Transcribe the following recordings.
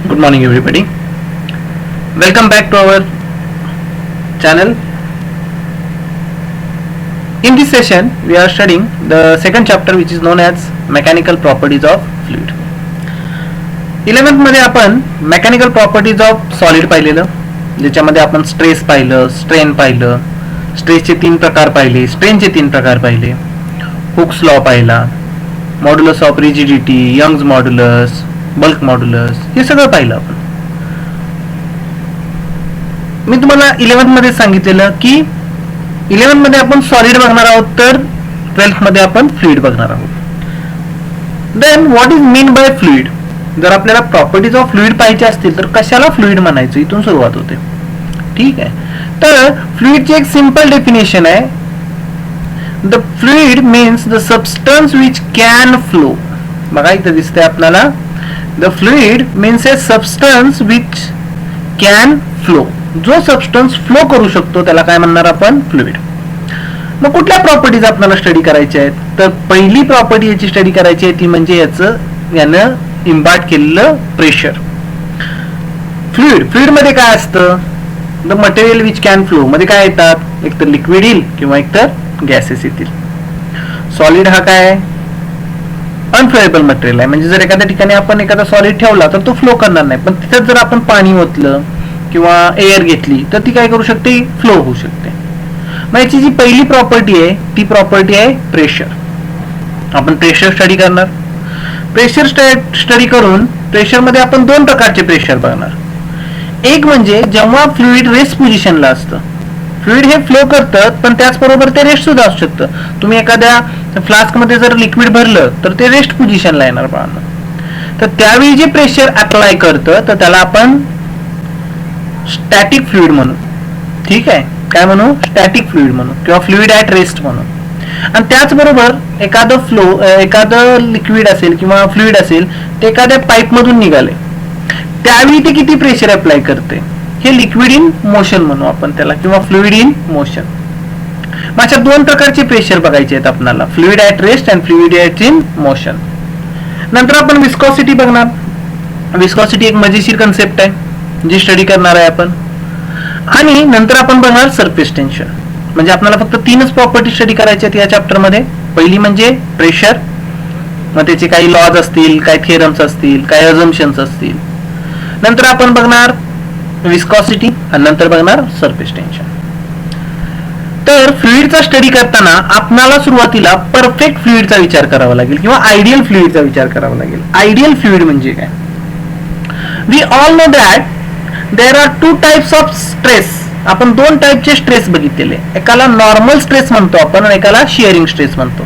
Good morning, everybody. Welcome back to our channel. In this session, we are studying the second chapter, which is known as Mechanical Properties of Fluid. 11th मध्ये आपण mechanical properties of solid पाहिलेलं, ज्याच्यामध्ये आपण stress पाहिलं, strain पाहिलं, स्ट्रेसचे 3 प्रकार पाहिले, स्ट्रेनचे 3 प्रकार पाहिले, हुक्स लॉ पाहिला, modulus of rigidity, Young's modulus, bulk modulus, हे सगळं पाहिलं आपण. मी तुम्हाला 11th मध्ये सांगितलेलं की 11th मध्ये आपण सॉलिड बघणार आहोत, तर 12th मध्ये आपण फ्लुइड बघणार आहोत. Then what is mean by fluid? जर आपल्याला प्रॉपर्टीज ऑफ फ्लुइड पाहिजे असतील तर कशाला फ्लुइड म्हणायचं, इथून सुरुवात होते. ठीक आहे. तर फ्लुइडची एक सिंपल डेफिनेशन आहे. The fluid means the substance which can flow. बघा इथं दिसतंय आपल्याला, the fluid means A substance which can flow. जो सबस्टन्स फ्लो करू शकतो त्याला काय म्हणणार आपण? फ्लुइड. मग कुठल्या प्रॉपर्टीज आपल्याला स्टडी करायच्या आहेत? तर पहिली प्रॉपर्टी याची स्टडी करायची आहे ती म्हणजे यानं इम्पार्ट केलेलं प्रेशर. फ्लुइड मध्ये काय असतं? The material which can flow मध्ये काय येतात? एक तर लिक्विड येईल किंवा एक तर गॅसेस येतील. सॉलिड हा काय? अनफ्लोएबल मटेरियल आहे. म्हणजे जर एखाद्या ठिकाणी आपण एखादा सॉलिड ठेवला तर तो फ्लो करणार नाही, पण तिथं जर आपण पाणी ओतलं किंवा एअर घेतली तर ती काय करू शकते? फ्लो होऊ शकते. मग याची जी पहिली प्रॉपर्टी आहे ती प्रॉपर्टी आहे प्रेशर. आपण प्रेशर स्टडी करणार. प्रेशर स्टडी करून प्रेशर मध्ये आपण 2 प्रकारचे प्रेशर बघणार. एक म्हणजे जेव्हा फ्लुइड रेस्ट पोझिशनला असतं. फ्लुइड हे फ्लो करतं, पण त्याचबरोबर ते रेस्ट सुद्धा असू शकतं. तुम्ही एखाद्या फ्लास्क मध्ये जर लिक्विड भरलं तर ते रेस्ट पोझिशनला येणार बाळांनो. तर त्यावेळी जे प्रेशर अप्लाय करतं तर त्याला आपण स्टॅटिक फ्लुइड म्हणू. ठीक आहे. काय म्हणू? स्टॅटिक फ्लुइड म्हणू किंवा फ्लुइड ऍट रेस्ट म्हणू. आणि त्याचबरोबर एखादं लिक्विड असेल किंवा फ्लुइड असेल ते एखाद्या पाईप मधून निघाले त्यावेळी ते किती प्रेशर अप्लाय करते, हे लिक्विड इन मोशन म्हणू आपण त्याला, किंवा फ्लुइड इन मोशन. मग अशा 2 प्रकारचे प्रेशर बघायचे आहेत आपल्याला, fluid at rest and fluid at in motion. नंतर आपण विस्कॉसिटी बघणार. विस्कॉसिटी एक मजेशीर कन्सेप्ट आहे जी स्टडी करणार आहे आपण. आणि नंतर आपण बघणार सरफेस टेन्शन. म्हणजे आपल्याला फक्त 3च प्रॉपर्टी स्टडी करायच्या आहेत या चॅप्टर मध्ये. पहिली म्हणजे प्रेशर, मग त्याचे काही लॉज असतील, काही थिअरम्स असतील, काही अझम्पशन्स असतील. नंतर आपण बघणार विस्कॉसिटी आणि नंतर बघणार सरफेस टेन्शन. तर फ्लुइडचा स्टडी करताना आपल्याला सुरुवातीला परफेक्ट फ्लुइडचा विचार करावा लागेल किंवा आयडियल फ्लुइडचा विचार करावा लागेल. आयडियल फ्लुइड म्हणजे काय? We all know that there are 2 types of stress. आपण 2 टाइपचे स्ट्रेस बघितलेले. एकाला नॉर्मल स्ट्रेस म्हणतो आपण आणि एकाला शिअरिंग स्ट्रेस म्हणतो.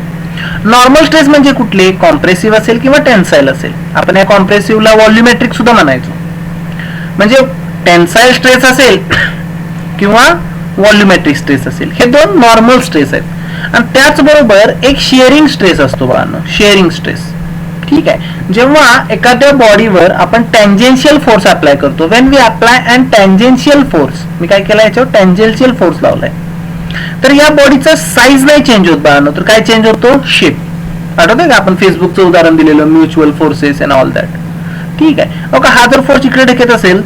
नॉर्मल स्ट्रेस म्हणजे कुठले? कॉम्प्रेसिव्ह असेल किंवा टेन्साईल असेल. आपण या कॉम्प्रेसिव्हला व्हॉल्युमेट्रिक सुद्धा म्हणायचो. म्हणजे टेन्साईल स्ट्रेस असेल किंवा व्हॉल्युमेट्रिक स्ट्रेस असेल, हे 2 नॉर्मल स्ट्रेस आहेत. आणि त्याचबरोबर एक शिअरिंग स्ट्रेस असतो बाळांनो, शिअरिंग स्ट्रेस. ठीक आहे. जेव्हा एखाद्या बॉडीवर आपण टँजेन्शियल फोर्स अप्लाय करतो, when we apply and tangential force, मी काय केलं याच्यावर टँजेन्शियल फोर्स लावलाय, तर या बॉडीचा साईज नाही चेंज होत बाळांनो, तर काय चेंज होतो? शेप. आठवतंय का आपण फेसबुकचं उदाहरण दिलेलं, mutual forces and all that. ठीक आहे. ओके. हा जर फोर्स इकडे ढकलत असेल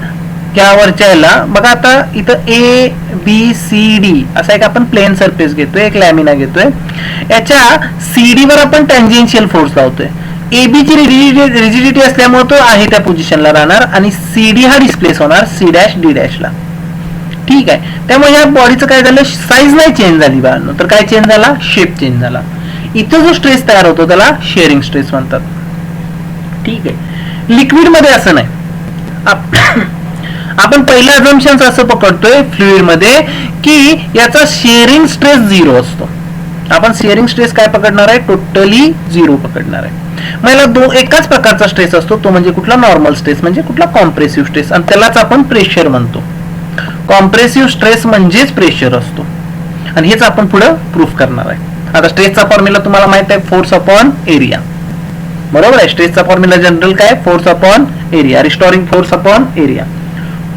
त्या वरच्या याला, बघा आता इथं ABCD असा एक आपण प्लेन सरफेस घेतोय, एक लॅमिना घेतोय. याच्या CD वर आपण टँजेन्शियल फोर्स लावतोय. AB ची रिजिडिटी असल्यामुळे तो आहे त्या पोझिशनला राहणार आणि CD हा डिस्प्लेस होणार C', ला. ठीक आहे. त्यामुळे या बॉडीचं काय झालं? साईज नाही चेंज झाली बाळांनो, तर काय चेंज झाला? शेप चेंज झाला. इथं जो स्ट्रेस तयार होतो त्याला शिअरिंग स्ट्रेस म्हणतात. ठीक आहे. लिक्विड मध्ये असं नाही. आपण पहिलं अझम्पशन असं पकडतोय फ्लुइड मध्ये की याचा शिअरिंग स्ट्रेस 0 असतो. आपण शिअरिंग स्ट्रेस काय पकडणार आहे? टोटली 0 पकडणार आहे. मला एकाच प्रकारचा स्ट्रेस असतो, तो म्हणजे कुठला? नॉर्मल स्ट्रेस, म्हणजे कुठला? Compressive stress. आणि त्यालाच आपण प्रेशर म्हणतो. कॉम्प्रेसिव्ह स्ट्रेस म्हणजेच प्रेशर असतो. आणि हेच आपण पुढे प्रूफ करणार आहे. आता स्ट्रेसचा फॉर्म्युला तुम्हाला माहित आहे, फोर्स अपॉन एरिया. बरोबर आहे. स्ट्रेसचा फॉर्म्युला जनरल काय? Force upon area, restoring force upon area.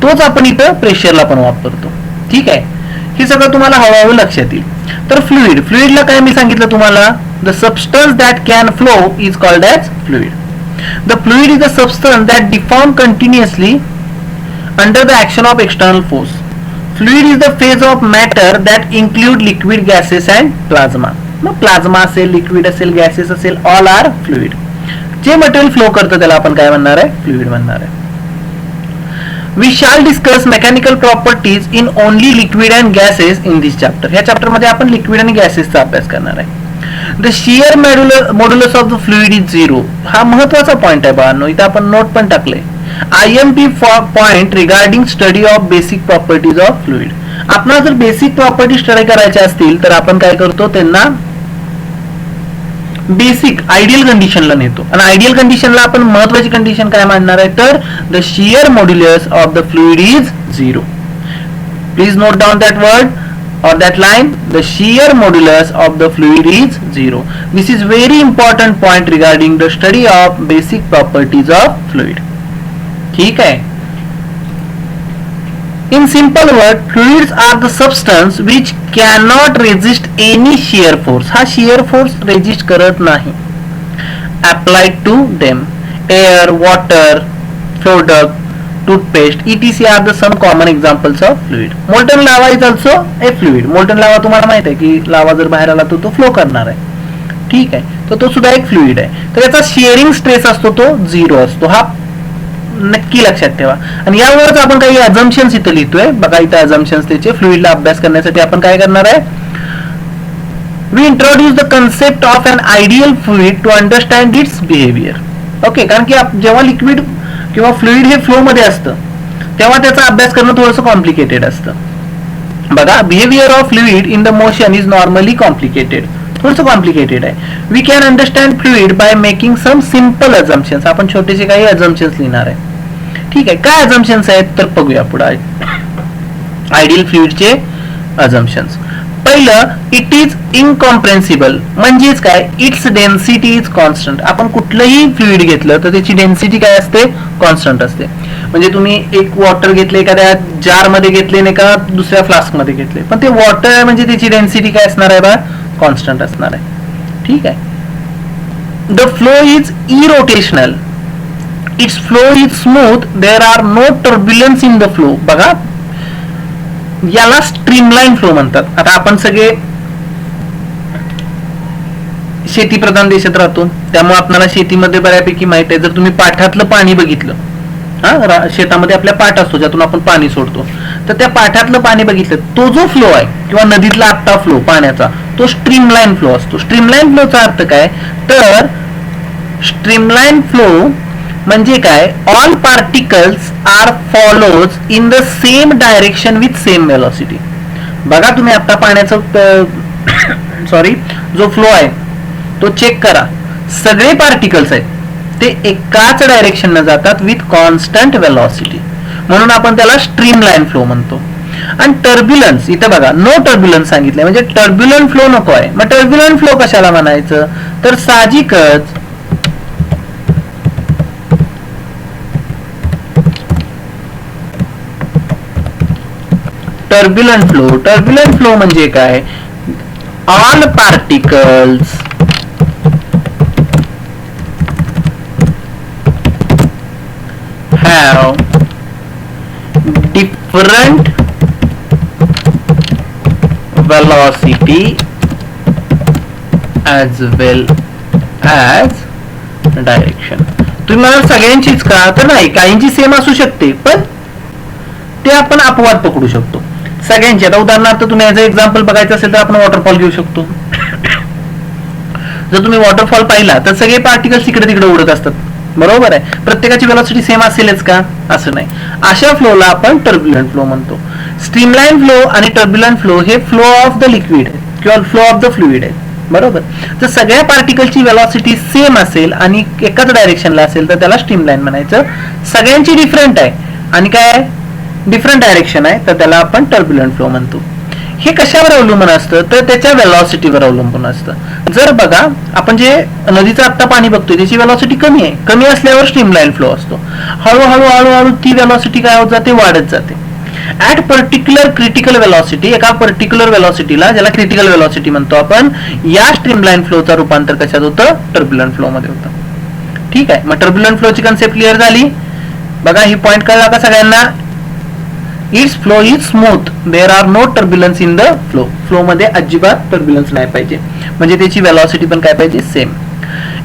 तोच आपण इथं प्रेशरला पण वापरतो. ठीक आहे. हे सगळं तुम्हाला हळूहळू लक्षात येईल. तर फ्लुइडला काय मी सांगितलं तुम्हाला? The substance that can flow is called as fluid. The fluid is the substance that deform continuously under the action of external force. Fluid is the phase of matter that include liquid gases and plasma. मग plasma असेल, liquid असेल, gases असेल, all R fluid. जे material flow करतं त्याला आपण काय म्हणणार आहे? फ्लुइड म्हणणार आहे. We shall discuss mechanical properties in only liquid and gases in this chapter. ह्या चॅप्टर मध्ये आपण लिक्विड आणि गॅसेसचा अभ्यास करणार आहे. The shear modulus of the fluid is 0. हा महत्वाचा पॉइंट आहे बाळांनो, इथं आपण नोट पण टाकले. IMP point regarding study of basic properties of fluid. आपल्याला जर बेसिक प्रॉपर्टी स्टडी करायच्या असतील तर आपण काय करतो, त्यांना बेसिक आयडियल कंडिशनला नेतो. आणि आयडियल कंडिशनला आपण महत्वाची कंडिशन काय मानणार आहे तर the shear modulus of the fluid is 0. Please note down that word or that line. The shear modulus of the fluid is 0. This is very important point regarding the study of basic properties of fluid. ठीक है. In simple word, fluids are the substance which cannot resist any shear force. हा shear force resist करत नाही. Applied to them. Air, water, product, toothpaste, etc. are the some common examples of fluid. Molten lava is also a fluid. Molten lava तुम्हाला माहित आहे की लावा जर बाहेर आला तो फ्लो करणार आहे. ठीक आहे, तर तो सुद्धा एक फ्लुइड आहे. तर याचा शेअरिंग स्ट्रेस असतो तो 0 असतो. हा नक्की लक्षात ठेवा. आणि यावरच आपण काही अझम्पशन्स इथे लिहितोय बघा. इथे अझम्पशन्स त्याचे फ्लुइडला अभ्यास करण्यासाठी आपण काय करणार आहे. We introduce the concept of an ideal fluid to understand its behaviour. Okay, कारण की जेव्हा लिक्विड किंवा फ्लुइड हे फ्लो मध्ये असतं तेव्हा त्याचा अभ्यास करणं थोडंसं कॉम्प्लिकेटेड असतं. बघा, behaviour of fluid in the motion is normally complicated. थोडंसं कॉम्प्लिकेटेड आहे. We can understand fluid by making some simple assumptions. आपण छोटेसे काही अझम्पशन्स लिहिणार आहे. ठीक आहे, काय अझम्पशन्स आहेत तर बघूया पुढे. आयडियल फ्लुइडचे अझम्पशन्स. पहिलं, इट इज इनकॉम्प्रेन्सिबल. म्हणजेच काय, इट्स डेन्सिटी इज कॉन्स्टंट. आपण कुठलंही फ्लुइड घेतलं तर त्याची डेन्सिटी काय असते, कॉन्स्टंट असते. म्हणजे तुम्ही एक वॉटर घेतले, एखाद्या जार मध्ये घेतले नाही का दुसऱ्या फ्लास्क मध्ये घेतले, पण ते वॉटर म्हणजे त्याची डेन्सिटी काय असणार आहे बा, कॉन्स्टंट असणार आहे. ठीक आहे. The flow is irrotational. Its flow is smooth. There are no turbulence in the flow. बघा, याला स्ट्रीमलाईन फ्लो म्हणतात. आता आपण सगळे शेतीप्रधान देशात राहतो त्यामुळे आपल्याला शेतीमध्ये बऱ्यापैकी माहित आहे. जर तुम्ही पाठातलं पाणी बघितलं, शेतामध्ये आपल्या पाठ असतो ज्यातून आपण पाणी सोडतो, तर त्या पाठातलं पाणी बघितलं, तो जो फ्लो आहे किंवा नदीतला आत्ता फ्लो पाण्याचा तो स्ट्रीमलाईन फ्लो असतो. स्ट्रीमलाईन फ्लोचा अर्थ काय तर स्ट्रीमलाईन फ्लो म्हणजे काय, all particles are follows in the same direction with same velocity. बघा, तुम्ही आता पाण्याचं सॉरी जो फ्लो आहे तो चेक करा. सगळे पार्टिकल्स आहेत ते एकाच डायरेक्शन न जातात विथ कॉन्स्टंट वेलोसिटी, म्हणून आपण त्याला स्ट्रीमलाईन फ्लो म्हणतो. आणि टर्ब्युलन्स, इथे बघा नो टर्ब्युलन्स सांगितलंय, म्हणजे टर्ब्युलंट फ्लो नको आहे. मग टर्ब्युलंट फ्लो कशाला म्हणायचं तर साहजिकच टर्ब्युलंट फ्लो. टर्ब्युलंट फ्लो म्हणजे काय, all particles have different velocity as well as direction. तुम्ही मला सगळ्यांचीच का तर नाही, काहींची सेम असू शकते पण ते आपण अपवाद पकडू शकतो. सगळ्यांची, आता उदाहरणार्थ तुम्ही याचं एक्झाम्पल बघायचं असेल तर आपण वॉटरफॉल घेऊ शकतो. जर तुम्ही वॉटरफॉल पाहिला तर सगळे पार्टिकल्स इकडे तिकडे उडत असतात, बरोबर आहे. प्रत्येकाची वेलोसिटी सेम असेलच का, असं नाही. अशा फ्लोला आपण टर्ब्युलंट फ्लो म्हणतो. स्ट्रीमलाईन फ्लो आणि टर्ब्युलंट फ्लो हे फ्लो ऑफ द लिक्विड किंवा फ्लो ऑफ द फ्लुइड आहे, बरोबर. तर सगळ्या पार्टिकलची वेलोसिटी सेम असेल आणि एकाच डायरेक्शनला असेल तर त्याला स्ट्रीमलाईन म्हणायचं. सगळ्यांची डिफरंट आहे आणि काय डिफरंट डायरेक्शन आहे तर त्याला आपण टर्ब्युलंट फ्लो म्हणतो. हे कशावर अवलंबून असतं तर त्याच्या वेलॉसिटीवर अवलंबून असतं. जर बघा आपण जे नदीचं आत्ता पाणी बघतोय त्याची वेलॉसिटी कमी आहे, कमी असल्यावर स्ट्रीमलाईन फ्लो असतो. हळूहळू हळूहळू ती वेलॉसिटी काय होत जाते, वाढत जाते. ऍट पर्टिक्युलर क्रिटिकल वेलॉसिटी, एका पर्टिक्युलर वेलॉसिटीला ज्याला क्रिटिकल वेलॉसिटी म्हणतो आपण, या स्ट्रीमलाईन फ्लोचं रूपांतर कशात होतं, टर्ब्युलंट फ्लो मध्ये होतं. ठीक आहे. मग टर्ब्युलंट फ्लोची कन्सेप्ट क्लिअर झाली. बघा ही पॉइंट कळला का सगळ्यांना? Its flow is smooth, there are no turbulence in the flow. Flow मध्ये अजिबात टर्ब्युलन्स नाही पाहिजे, म्हणजे त्याची वेलॉसिटी पण काय पाहिजे? Same.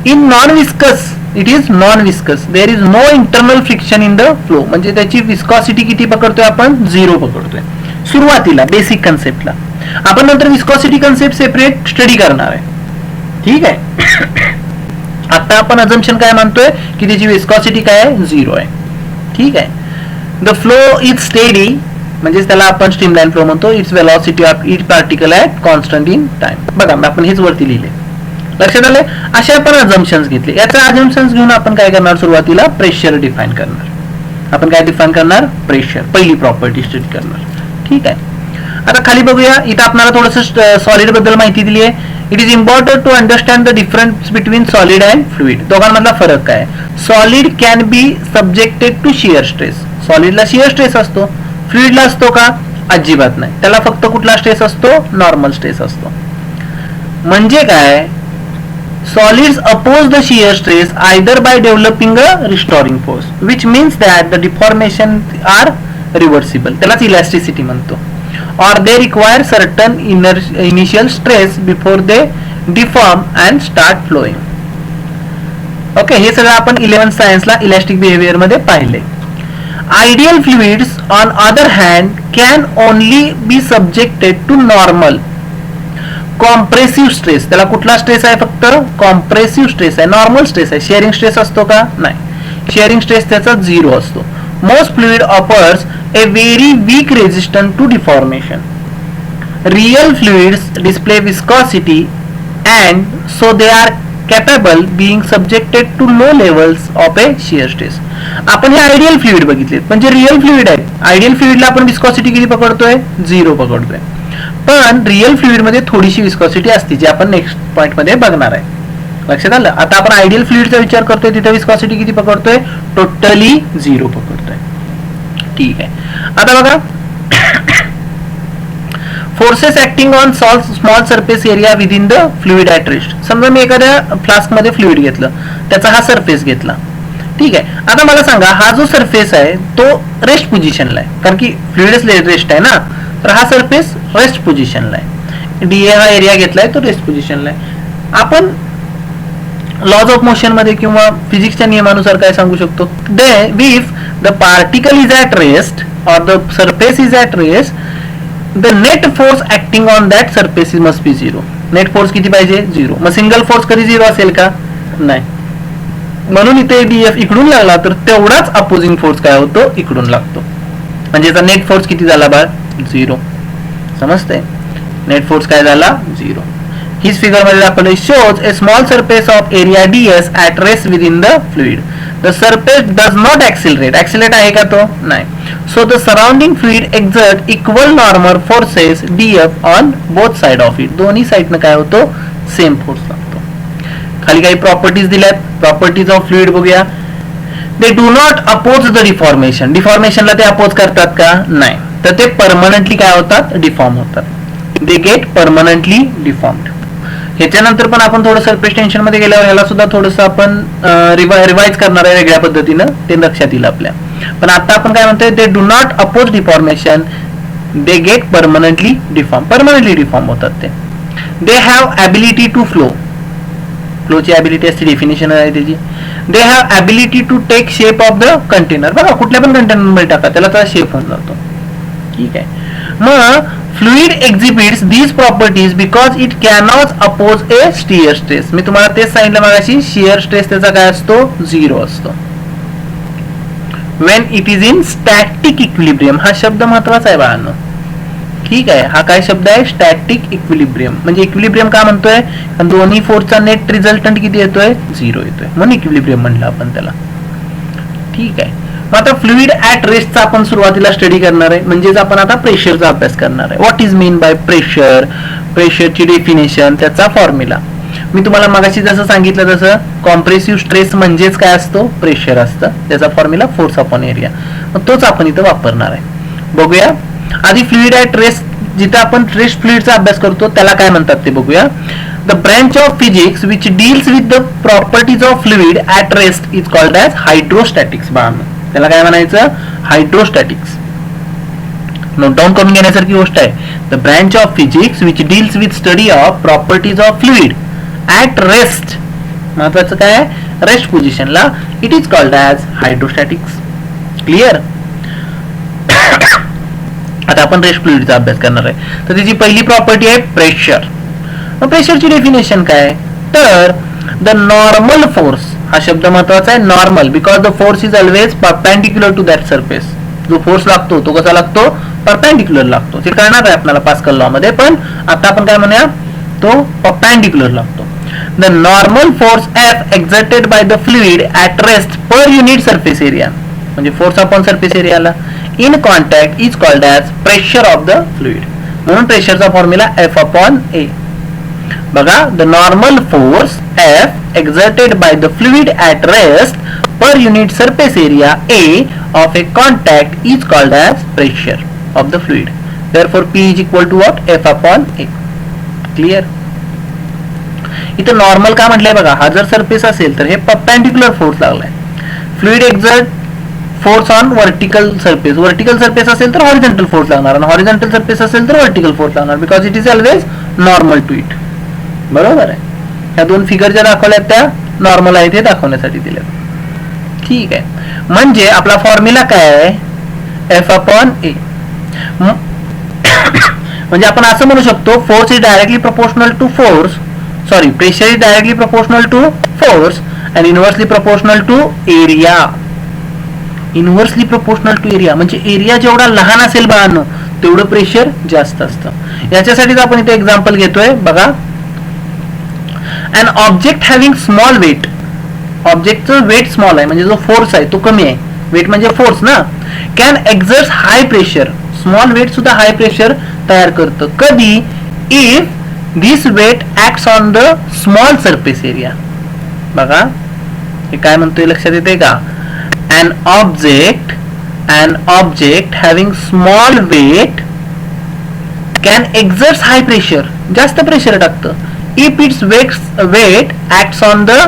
In non viscous it is non viscous, there is no internal friction in the flow, म्हणजे त्याची विस्कॉसिटी किती पकडतोय आपण? 0 पकडतोय सुरुवातीला बेसिक कन्सेप्टला. आपण नंतर विस्कॉसिटी कन्सेप्ट सेपरेट स्टडी करणार आहे. ठीक आहे. आता आपण अजम्पशन काय मानतोय की त्याची विस्कॉसिटी काय आहे? 0 आहे. ठीक आहे. द फ्लो इज स्टेडी, म्हणजे त्याला आपण स्ट्रीमलाईन फ्लो म्हणतो. It's velocity of each particle at constant in time. बघा आपण हेच वरती लिहिले, लक्षात आले? असे आपण अजम्पशन्स घेतले. याचा अजम्पशन्स घेऊन आपण काय करणार? सुरुवातीला प्रेशर डिफाइन करणार. आपण काय डिफाइन करणार? प्रेशर. पहिली प्रॉपर्टी स्टडी करणार. ठीक आहे. आता खाली बघूया. इथं आपल्याला थोडंसं सॉलिड बद्दल माहिती दिली आहे. It is important to understand the difference between solid and fluid. दोघांमधला फरक काय? Solid can be subjected to shear stress. सॉलिडला शियर स्ट्रेस असतो, फ्लुइडला असतो का? अजिबात नाही. त्याला फक्त कुठला स्ट्रेस असतो? नॉर्मल स्ट्रेस असतो. म्हणजे काय? Solids oppose the shear stress either by developing a restoring force, which means that the deformation are reversible. त्यालाच elasticity म्हणतो. Or they require certain initial stress before they deform and start flowing. Okay, हे सगळं आपण 11th सायन्सला elastic behaviour मध्ये पाहिले. Ideal fluids on other hand can only be subjected to normal compressive stress. त्याला कुठला stress आहे? फक्त कॉम्प्रेसिव्ह स्ट्रेस आहे. नॉर्मल स्ट्रेस आहे. शेअरिंग स्ट्रेस असतो का? नाही. शेअरिंग स्ट्रेस त्याचा 0 असतो. Most fluid offers a very weak resistance to deformation. Real fluids display viscosity and so they are capable being subjected to low levels of a shear stress. आपण हे ideal fluid बघितले, म्हणजे real fluid आहे. Ideal फ्लुइडला आपण viscosity किती पकडतोय? 0 पकडतोय. पण real fluid मध्ये थोडीशी विस्कॉसिटी असते, जी आपण नेक्स्ट पॉइंट मध्ये बघणार आहे. लक्षात आलं? आता आपण आयडियल फ्लुइडचा विचार करतोय, तिथे विस्कॉसिटी किती पकडतोय? टोटली 0 पकडतोय. ठीक आहे. आता बघा, forces acting on small surface area with in the fluid at rest. समजा मी एखाद्या फ्लास्क मध्ये फ्लुइड घेतलं, त्याचा हा सरफेस घेतला. ठीक आहे. आता मला सांगा, हा जो सरफेस आहे तो रेस्ट पोझिशनला आहे, कारण की फ्लुइडच रेस्ट आहे ना. तर हा सरफेस रेस्ट पोझिशनला आहे. डीए हा एरिया घेतलाय, तो रेस्ट पोझिशनला आहे. आपण लॉज ऑफ मोशन मध्ये किंवा फिजिक्सच्या नियमानुसार काय सांगू शकतो? If the particle is at rest और the surface is at rest, the net force acting on that surface must be 0. Net force किती पाहिजे? 0. मग सिंगल फोर्स कधी 0 असेल का? नाही. म्हणून इथे डीएफ इकडून लागला तर तेवढाच अपोजिंग फोर्स काय होतो? इकडून लागतो. म्हणजे याचा नेट फोर्स किती झाला बा? 0. समजते? नेट फोर्स काय झाला? 0. हीच फिगर मध्ये दाखवले. Shows a small surface of area DS at rest within the fluid. The surface does not accelerate. Accelerate आहे का तो? नाही. So the surrounding fluid exert equal normal forces DF on both side of it. दोन्ही साइडनं काय होतो? Same force लागतो. खाली काही प्रॉपर्टीज दिल्यात. प्रॉपर्टीज ऑफ फ्लुइड बघूया. They do not oppose the deformation. डिफॉर्मेशनला ते अपोज करतात का? नाही. तर ते परमनंटली काय होतात? डिफॉर्म होतात. They get permanently deformed. ह्याच्यानंतर पण आपण थोडं सरफेस टेन्शन मध्ये गेल्यावर ह्याला सुद्धा थोडंसं आपण रिवाइज करणार आहे वेगळ्या पद्धतीनं, ते लक्षात येईल आपल्या. पण आता आपण काय म्हणतोय? They do not oppose deformation, they get permanently deform. Permanently deform होतात ते. They have ability to flow. फ्लोची ॲबिलिटी असते, डेफिनेशन आहे त्याची. They have ability to take shape of the container. बघा, कुठल्या पण कंटेनर मध्ये टाका, त्याला त्याचा शेप होऊन जातो. ठीक आहे. मग fluid exhibits these properties because it cannot oppose a shear stress. मी तुम्हाला तेच सांगितलं मगाशी, शियर स्ट्रेस त्याचा काय असतो? 0 असतो. Wien it is in static equilibrium. हा शब्द महत्वाचा आहे बाळांनो. ठीक आहे. हा काय शब्द आहे? Static equilibrium. म्हणजे इक्विलिब्रियम का म्हणतोय? दोन्ही फोर्सचा नेट रिझल्टंट किती येतोय? 0 येतोय, म्हणून इक्विलिब्रियम म्हणलं आपण त्याला. ठीक आहे. मग आता फ्लुइड ऍट रेस्टचा आपण सुरुवातीला स्टडी करणार आहे, म्हणजेच आपण आता प्रेशरचा अभ्यास करणार आहे. What is mean by pressure? प्रेशरची डेफिनेशन, त्याचा फॉर्म्युला. मी तुम्हाला मगाशी जसं सांगितलं तसं कॉम्प्रेसिव्ह स्ट्रेस म्हणजेच काय असतो? प्रेशर असतं. त्याचा फॉर्म्युला फोर्स अपॉन एरिया. मग तोच आपण इथं वापरणार आहे. बघूया. आधी फ्लुइड ऍट रेस्ट, जिथे आपण रेस्ट फ्लुइडचा अभ्यास करतो त्याला काय म्हणतात ते बघूया. the branch of physics which deals with the properties of fluid at rest is called as hydrostatics. त्याला काय म्हणायचं? हायड्रोस्टॅटिक्स. नोट डाऊन करून घेण्यासारखी गोष्ट आहे. The branch of physics which deals with study of properties of fluid at rest. महत्वाचं काय आहे? रेस्ट पोझिशनला it is called as hydrostatics. Clear? आता आपण रेस्ट फ्लुइडचा अभ्यास करणार आहे. तर त्याची पहिली प्रॉपर्टी आहे प्रेशर. मग प्रेशरची डेफिनेशन काय? तर द नॉर्मल फोर्स, हा शब्द महत्वाचा आहे, normal, because the force is always perpendicular to that surface. जो फोर्स लागतो तो कसा लागतो? परपेंडिक्युलर लागतो. ते कळणार आहे आपल्याला पास्कल लॉ मध्ये, पण आता आपण काय म्हणूया, तो परपेंडिक्युलर लागतो. The normal force F exerted by the fluid at rest per unit surface area, म्हणजे फोर्स अपॉन सरफेस एरियाला in contact is called as pressure of the fluid. म्हणून प्रेशरचा फॉर्म्युला F अपॉन A. बघा, the normal force F exerted by the fluid at rest per unit surface area A of a contact is called as pressure of the fluid. Therefore P is equal to what? F upon A. Clear? इथं normal का म्हटलंय बघा, हा जर surface असेल तर हे perpendicular force लागलाय. Fluid exert force on vertical surface. Vertical surface असेल तर हॉरिझॉन्टल फोर्स लागणार, आणि हॉरिझॉन्टल सरफेस असेल तर वर्टिकल फोर्स लागणार, because it is always normal to it. बरोबर आहे? ह्या दोन फिगर ज्या दाखवल्यात त्या नॉर्मल आहे ते दाखवण्यासाठी दिल्यात. ठीक आहे. म्हणजे आपला फॉर्म्युला काय आहे? F upon A. म्हणजे आपण असं म्हणू शकतो, force is directly proportional to force, sorry, pressure is directly proportional to force and inversely proportional to area. Inversely proportional to area म्हणजे एरिया जेवढा लहान असेल बाळांनो तेवढं प्रेशर जास्त असतं. याच्यासाठीच आपण इथे एक्झाम्पल घेतोय बघा. An object having small weight, ऑब्जेक्टचं वेट स्मॉल आहे म्हणजे जो फोर्स आहे तो कमी आहे, वेट म्हणजे फोर्स ना, can exert high pressure. Small weight सुद्धा हाय प्रेशर तयार करतं. कधी? If this weight acts on the small surface area. बघा हे काय म्हणतोय लक्षात येते का? an object having small weight can exert high pressure, जास्त प्रेशर टाकतं, if its weight acts on the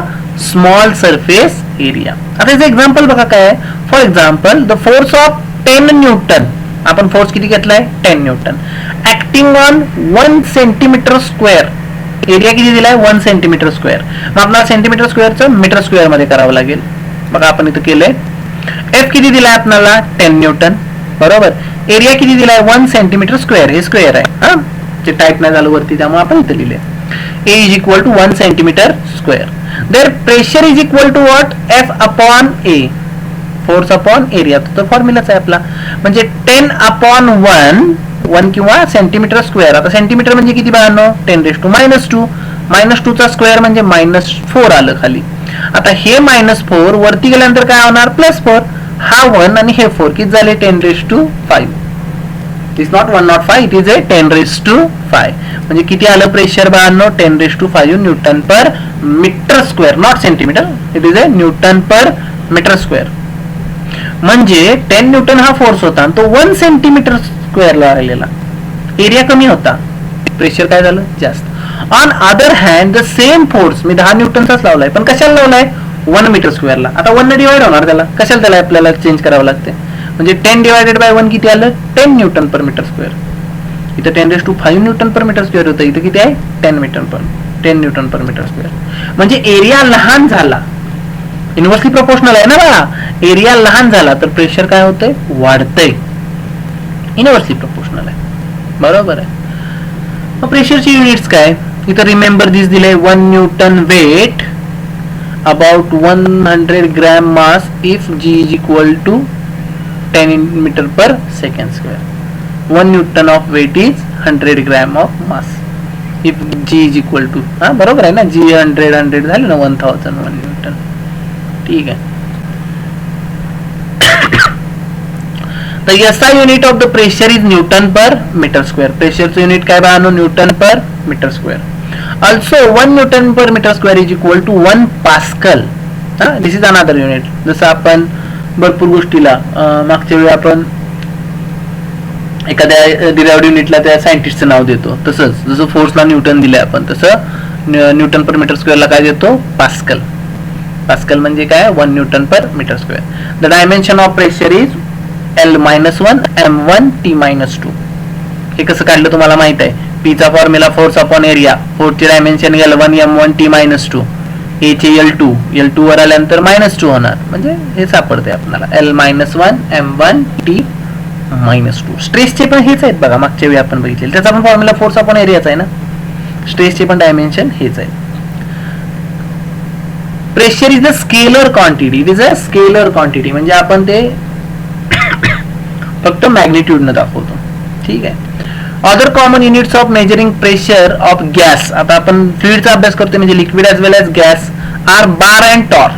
small surface area. आता याचं एक्झाम्पल बघा काय आहे. For example, the force of 10 Newton, आपण फोर्स किती घेतलाय? 10 newton, acting on 1 centimetre square. Area किती दिलाय? 1 सेंटीमीटर स्क्वेअर. मग आपल्याला सेंटीमीटर स्क्वेअरचं मीटर स्क्वेअर मध्ये करावं लागेल. बघा आपण इथं केलंय. F किती दिलाय आपल्याला? 10 न्यूटन. बरोबर. एरिया किती दिलाय? 1 सेंटीमीटर स्क्वेअर. हे स्क्वेअर आहे, हा, ते टाईप नाही झालं वरती, त्यामुळे आपण इथं लिहिले A is equal to 1 centimetre square. Their pressure is equal to what? F upon A. Force upon area. तो फॉर्म्युलाच आहे आपला. म्हणजे 10 अपॉन 1 किंवा सेंटीमीटर स्क्वेअर. आता सेंटीमीटर म्हणजे किती बाळांनो? 10⁻². -2 चा स्क्वेअर म्हणजे -4 आलं खाली. आता हे -4 वरती गेल्यानंतर काय होणार? +4. हा 1 आणि हे 4 किती झाले? 10⁵. Is not 105, it is 10⁵. म्हणजे किती आलं प्रेशर बाळांनो? 10⁵ newton per metre square, not centimetre. It is newton per metre square. म्हणजे 10 न्यूटन हा फोर्स होता आणि तो 1 सेंटीमीटर स्क्वेअरला राहिलेला. एरिया कमी होता, प्रेशर काय झालं? जास्त. On other hand the same force me 10 न्यूटनचाच लावलाय, पण कशाला लावलाय? 1 मीटर स्क्वेअरला. आता 1 ने डिवाइड होणार त्याला, कशाला त्याला आपल्याला चेंज करावं लागते. म्हणजे 10 डिवायडेड बाय 1 किती आलं? 10 न्यूटन पर मीटर स्क्वेअर. इथं 10⁵ न्यूटन पर मीटर स्क्वेअर होतं, इथं किती आहे? 10 न्यूटन पर मीटर स्क्वेअर. म्हणजे एरिया लहान झाला, इनव्हर्सली प्रोपोर्शनल आहे ना बघा. एरिया लहान झाला तर प्रेशर काय होतंय? वाढतंय. इनव्हर्सली प्रोपोर्शनल आहे. बरोबर आहे. मग प्रेशरची युनिट्स काय? इथं रिमेंबर दिस दिले 1 newton weight about 100 gram mass if G is equal to 10 metre per second square. 1 newton of weight is 100 gram of mass if G is equal to, हा बरोबर आहे ना, G 100 झाले ना 1000 1 न्यूटन. ठीक आहे. तर SI unit of the pressure is newton per metre square. प्रेशरचं युनिट काय बाळांनो? Newton per metre square. Also 1 newton per metre square is equal to 1 pascal. This is another unit. जसं आपण भरपूर गोष्टीला मागच्या वेळी आपण एखाद्या डिराइव्हड युनिटला त्या सायंटिस्टचं नाव देतो, तसंच जसं फोर्सला न्यूटन दिलंय आपण, तसं न्यूटन पर मीटर स्क्वेअरला काय देतो? पास्कल. पास्कल म्हणजे काय? 1 newton per metre square. The dimension of pressure is L-1 M1 T-2. हे कसं काढलं तुम्हाला माहित आहे. P चा फॉर्म्युला फोर्स अपॉन एरिया, फोर्सचे dimension L1 M1 T-2, A चे L2 वर आल्यानंतर -2 होणार, म्हणजे हे सापडते आपल्याला L-1 M1 T-2. स्ट्रेसचे पण हेच आहेत बघा, मागच्या वेळी आपण बघितले, त्याचा पण फॉर्म्युला फोर्स अपॉन एरियाचा आहे ना. स्ट्रेसचे पण डायमेन्शन हेच आहे. Pressure is a scalar quantity. It is a scalar quantity म्हणजे आपण ते फक्त मॅग्निट्यूड न दाखवतो. ठीक आहे. Other common units of measuring pressure of gas, आता आपण फ्लुइडचा अभ्यास करतोय म्हणजे liquid as well as gas, are bar and torr.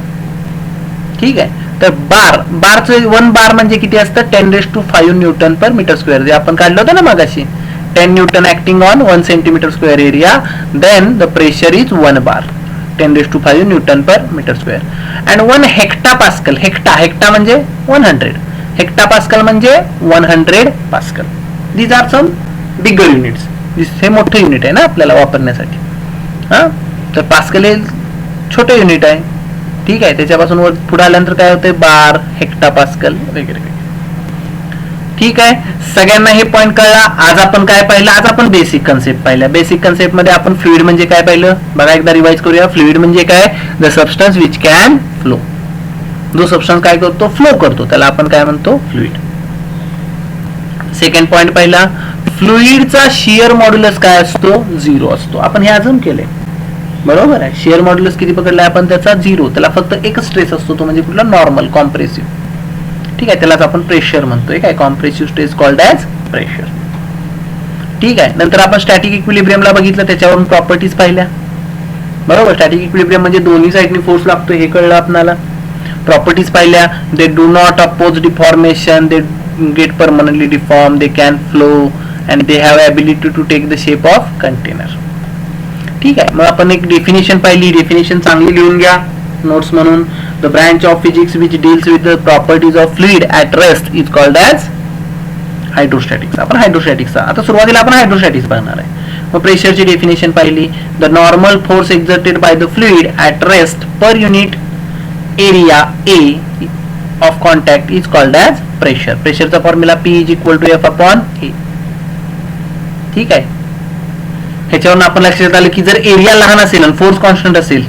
ठीक आहे. तर बारचं 1 बार म्हणजे किती असतं? 10⁵ न्यूटन पर मीटर स्क्वेअर, जे आपण काढलं होतं ना मगाशी. 10 newton acting on 1 centimetre square area, then the pressure is 1 bar, 10⁵ newton per metre square. And 1 hectopascal, hecto म्हणजे 100, हेक्टापास्कल म्हणजे 100 pascal. These are some bigger units. हे मोठं युनिट आहे ना आपल्याला वापरण्यासाठी. हा, तर पास्कल हे छोटे युनिट आहे. ठीक आहे. त्याच्यापासून वर पुढे आल्यानंतर काय होते? बार, हेक्टापास्कल वगैरे. ठीक आहे. सगळ्यांना हे पॉईंट कळला. आज आपण काय पाहिलं? आज आपण बेसिक कन्सेप्ट पाहिल्या. बेसिक कन्सेप्ट मध्ये आपण फ्लुइड म्हणजे काय पाहिलं बघा, एकदा रिवाइज करूया. फ्लुइड म्हणजे काय? The substance which can flow. जो सबस्टन्स काय करतो? फ्लो करतो, त्याला आपण काय म्हणतो? फ्लुइड. सेकंड पॉइंट पाहिला, फ्लुइडचा शियर मॉड्युलस काय असतो? 0 असतो. आपण हे अजून केलंय, बरोबर आहे. शियर मॉड्युलस किती पकडलाय आपण? त्याचा 0. त्याला फक्त एकच स्ट्रेस असतो, तो म्हणजे कुठला? Normal, compressive. ठीक आहे. त्यालाच आपण प्रेशर म्हणतोय. काय? Compressive stress called as pressure. ठीक आहे. नंतर आपण स्टॅटिक इक्विलिब्रियमला बघितलं, त्याच्यावरून प्रॉपर्टीज पाहिल्या, बरोबर. स्टॅटिक इक्विलिब्रियम म्हणजे दोन्ही साईडनी फोर्स लागतो, हे कळलं आपल्याला. प्रॉपर्टीज पाहिल्या. They do not oppose deformation, they get permanently deform, they can flow, and they have ability to take the shape of container. ठीक आहे. मग आपण एक डेफिनेशन पाहिली. डेफिनेशन चांगली लिहून घ्या नोट्स म्हणून. The branch of physics which deals with the properties of fluid at rest is called as hydrostatics. आपण हायड्रोस्टॅटिक्सचा आता सुरुवातीला आपण हायड्रोस्टॅटिक्स बघणार आहे. मग प्रेशरची डेफिनेशन पाहिली. The normal force exerted by the fluid at rest per unit area A of contact is called as pressure. प्रेशरचा formula P is equal to F/A. ठीक आहे. ह्याच्यावरून आपण लक्षात आलं की जर एरिया लहान असेल आणि फोर्स कॉन्स्टंट असेल,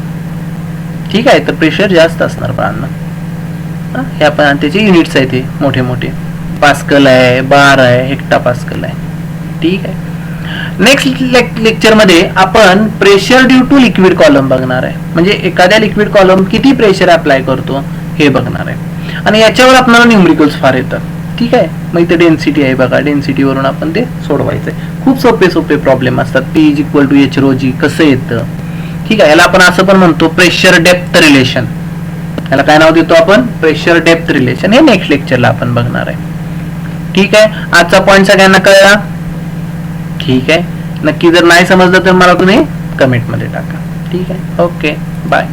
ठीक आहे, तर प्रेशर जास्त असणार बाळांना. हे आपण त्याचे युनिट्स आहेत, ते मोठे मोठे. पास्कल आहे, बार आहे, हेक्टापास्कल आहे. ठीक आहे. नेक्स्ट लेक्चर मध्ये आपण pressure due to liquid column बघणार आहे. म्हणजे एखाद्या लिक्विड कॉलम किती प्रेशर अप्लाय करतो हे बघणार आहे. आणि याच्यावर आपल्याला न्यूमरिकल्स फार येतात. ठीक आहे. मग इथे डेन्सिटी आहे बघा, डेन्सिटी वरून आपण ते सोडवायचंय. खूप सोपे प्रॉब्लेम असतात. P is equal to H/ρg कसं येतं. ठीक आहे. याला आपण असं पण म्हणतो प्रेशर डेप्थ रिलेशन. याला काय नाव देतो आपण? Pressure depth relation. हे नेक्स्ट लेक्चरला आपण बघणार आहे. ठीक आहे. आजचा पॉईंट सगळ्यांना कळला? ठीक आहे. नक्की जर नाही समजलं तर मला तुम्ही कमेंट मध्ये टाका. ठीक आहे. Okay, bye.